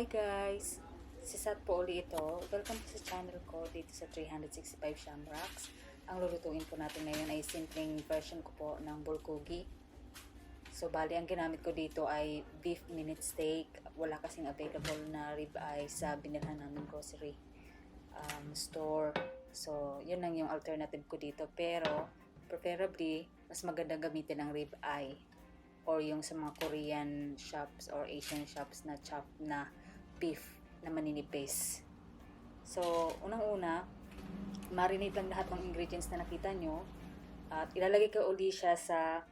guys! Si Sat po uli ito. Welcome to sa channel ko dito sa 365 Shamrocks. Ang lulutuin po natin ngayon ay simpleng version ko po ng bulgogi. So bali ang ginamit ko dito ay beef minute steak. Wala kasing available na ribeye sa binilhan namin grocery store. So yun lang yung alternative ko dito. Pero preferably mas maganda gamitin ang ribeye or yung sa mga Korean shops or Asian shops na chop na beef na maninipis. So, unang-una, marinate lang lahat ng ingredients na nakita nyo at ilalagay ko uli siya sa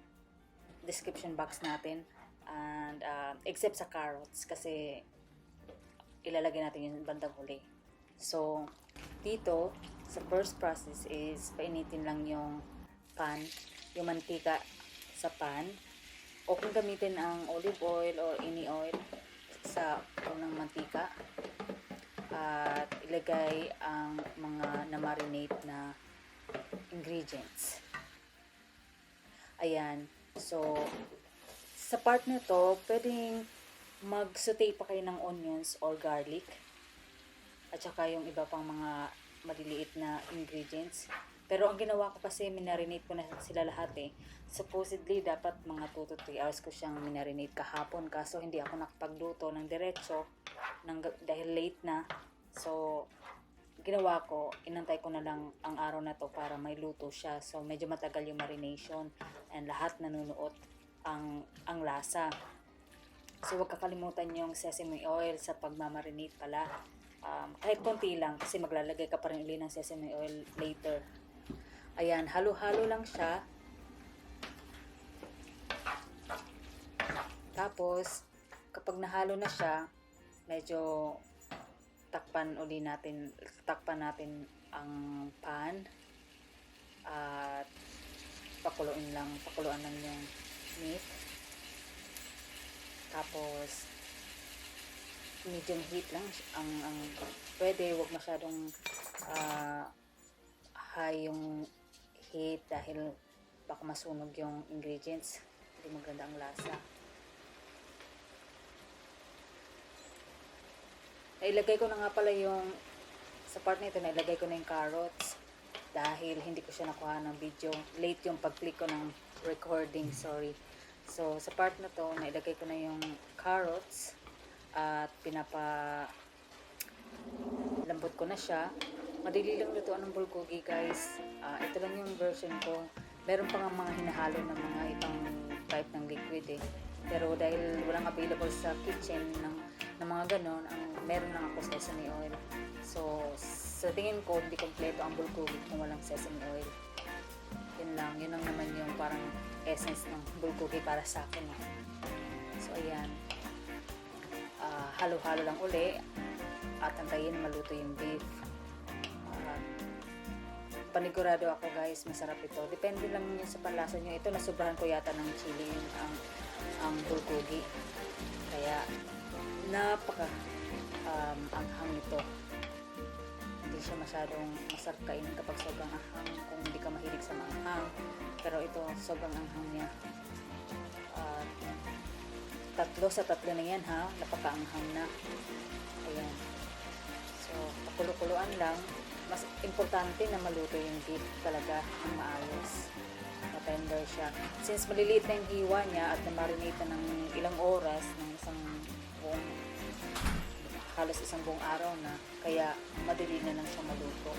description box natin and except sa carrots kasi ilalagay natin yung bandang huli. So, dito, sa first process is painitin lang yung pan, yung mantika sa pan. O kung gamitin ang olive oil or any oil sa unang mantika at ilagay ang mga na-marinate na ingredients. Ayan. So, sa part na to, pwedeng mag-saute pa kayo ng onions or garlic at saka yung iba pang mga maliliit na ingredients. Pero ang ginawa ko kasi, minarinate ko na sila lahat eh. Supposedly, dapat mga 2 to 3 hours ko siyang minarinate kahapon. Kaso hindi ako nakapagluto ng diretso dahil late na. So, ginawa ko, inantay ko na lang ang araw na to para may luto siya. So, medyo matagal yung marination and lahat nanunuot ang lasa. So, huwag kakalimutan yung sesame oil sa pagmamarinate pala. Kahit konti lang kasi maglalagay ka pa rin ulit ng sesame oil later. Ayan, halo-halo lang siya. Tapos, kapag nahalo na siya, medyo takpan natin ang pan at pakuluan lang yung meat. Tapos, medium heat lang ang pwede, wag masyadong high yung heat dahil baka masunog yung ingredients, hindi maganda ang lasa. Nailagay ko na nga pala yung sa part na ito, nailagay ko na yung carrots dahil hindi ko siya nakuha ng video, late yung pag-click ko ng recording, sorry. So sa part na to, nailagay ko na yung carrots at lambot ko na siya. Madali lang lutuan ng bulgogi guys. Ito lang yung version ko. Meron pa nga mga hinahalo ng mga ibang type ng liquid eh. Pero dahil walang available sa kitchen ng mga ganon, meron lang ako sesame oil. So sa tingin ko hindi kompleto ang bulgogi kung walang sesame oil. Yun lang naman yung parang essence ng bulgogi para sa akin eh. So ayan, halo-halo lang uli at antayin na maluto yung beef. Panigurado ako guys, masarap ito. Depende lang yun sa panlasa nyo. Ito, nasubrahan ko yata ng chili ang bulgogi. Kaya, napaka anghang ito. Hindi siya masyadong masarap kainin kapag sobrang anghang kung hindi ka mahilig sa maanghang. Pero ito, sobrang anghang niya. 3 sa 3 na yan ha. Napaka-anghang na. Ayan. So, pakulo-kuloan lang. Mas importante na maluto yung beef talaga ng maayos. Matender siya. Since maliliit na yung hiwa niya at na-marinate na ng ilang oras, ng halos isang buong araw na, kaya madali na lang siya maluto.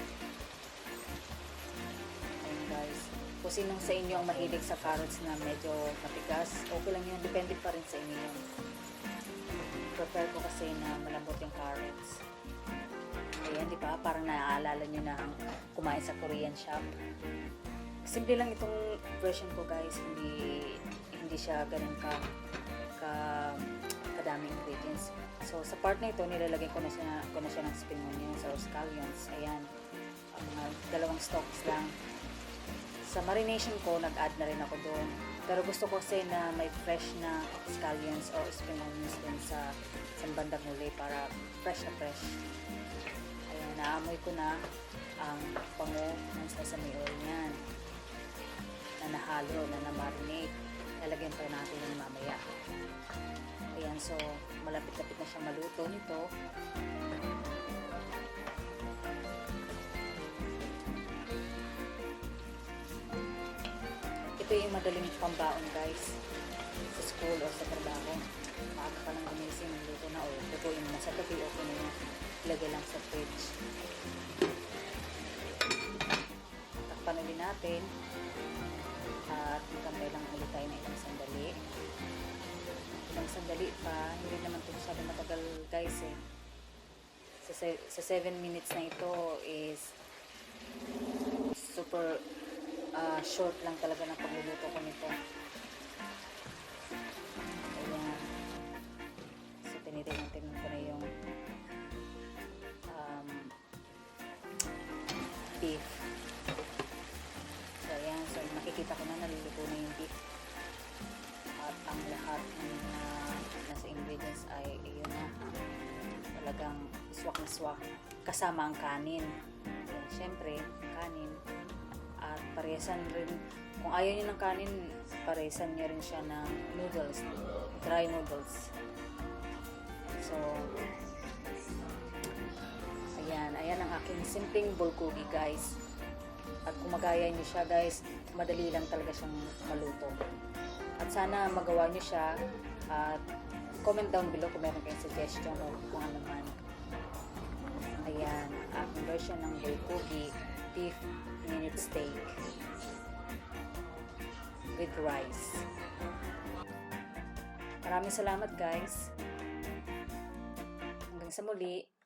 Ayun guys. Kung sinong sa inyo ang mahilig sa carrots na medyo matigas, okay lang yun. Depende pa rin sa inyo yun. Prefer ko kasi na malambot yung carrots. Ayan, di ba? Parang naaalala nyo na ang kumain sa Korean shop. Simple lang itong version ko guys. Hindi siya ganun kadaming ingredients. So, sa part na ito, nilalagay ko na siya ng spring onions or scallions. Ayan. Mga 2 stalks lang. Sa marination ko, nag-add na rin ako doon. Pero gusto ko kasi na may fresh na scallions or spring onions doon sa bandang huli para fresh na fresh. Ayan, naamoy ko na ang pango ng sesame oil niyan na nahalo, na na-marinate. Lalagyan pa natin yung mamaya. Ayan, So, malapit-lapit na siya maluto nito. Ito yung madaling pambaon guys. Sa school o sa trabaho. Maaga ka lang gumising, magluto na o lutuin mo na sa gabi, okay na yun. Ilagay lang sa fridge. Takpan ulit natin. At magkantay lang ulit tayo na ilang sandali. Ilang sandali pa, hindi naman ito masyado matagal guys eh. Sa 7 minutes na ito is super short lang talaga ng pagluluto ko nito. Ayan. So tinitingnan ko na yung beef. So ayan, so makikita ko na naluluto na yung beef. At ang lahat ng nasa ingredients ay yun na. Talagang swak na swak. Kasama ang kanin. Yan, syempre, kanin. At paresan rin, kung ayaw niyo ng kanin, paresan niyo rin siya ng noodles, dry noodles. So, ayan ang aking simpleng bulgogi guys. At kung magaya niyo siya guys, madali lang talaga siyang maluto. At sana magawa niyo siya at comment down below kung meron kayong suggestion o kung ano man. Ayan, aking version ng bulgogi beef minute steak with rice. Maraming salamat guys. Hanggang sa muli.